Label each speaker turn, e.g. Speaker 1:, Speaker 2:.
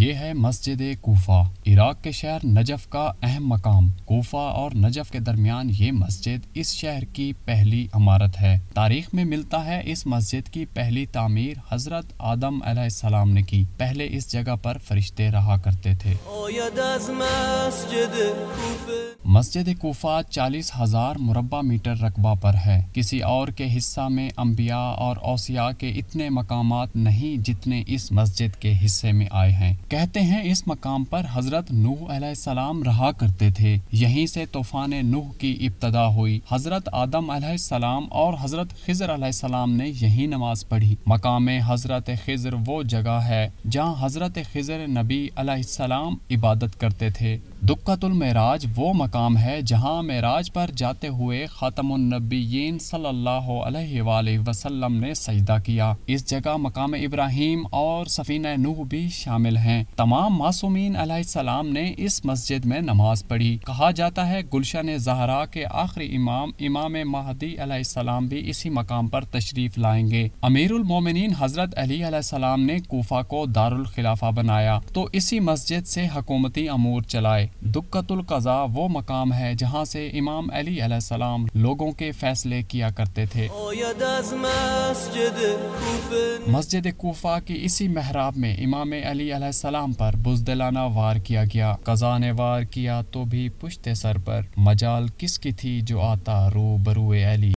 Speaker 1: یہ ہے مسجد کوفہ، عراق کے شہر نجف کا اہم مقام۔ کوفہ اور نجف کے درمیان یہ مسجد اس شہر کی پہلی عمارت ہے۔ تاریخ میں ملتا ہے اس مسجد کی پہلی تعمیر حضرت آدم علیہ السلام نے کی۔ پہلے اس جگہ پر فرشتے رہا کرتے تھے۔ مسجد کوفہ 40,000 مربع میٹر رقبہ پر ہے۔ کسی اور کے حصہ میں انبیاء اور اوصیاء کے اتنے مقامات نہیں جتنے اس مسجد کے حصے میں آئے ہیں۔ کہتے ہیں اس مقام پر حضرت نوح علیہ السلام رہا کرتے تھے۔ یہیں سے طوفان نوح کی ابتدا ہوئی۔ حضرت آدم علیہ السلام اور حضرت خضر علیہ السلام نے یہیں نماز پڑھی۔ مقام حضرت خضر وہ جگہ ہے جہاں حضرت خضر نبی علیہ السلام عبادت کرتے تھے۔ دکۃ المعراج وہ مقام ہے جہاں معراج پر جاتے ہوئے خاتم النبیین صلی اللہ علیہ وآلہ وسلم نے سجدہ کیا۔ اس جگہ مقام ابراہیم اور سفینہ نوح بھی شامل ہیں۔ تمام معصومین علیہ السلام نے اس مسجد میں نماز پڑھی۔ کہا جاتا ہے گلشن زہرا کے آخری امام مہدی علیہ السلام بھی اسی مقام پر تشریف لائیں گے۔ امیر المومنین حضرت علی علیہ السلام نے کوفہ کو دارالخلافہ بنایا تو اسی مسجد سے حکومتی امور چلائے۔ دکۃ القضاء وہ مقام ہے جہاں سے امام علی علیہ السلام لوگوں کے فیصلے کیا کرتے تھے۔ مسجد کوفہ کی اسی محراب میں امام علی علیہ السلام پر بزدلانہ وار کیا گیا۔ قضا نے وار کیا تو بھی پشت سر پر، مجال کس کی تھی جو آتا رو بروئے علی۔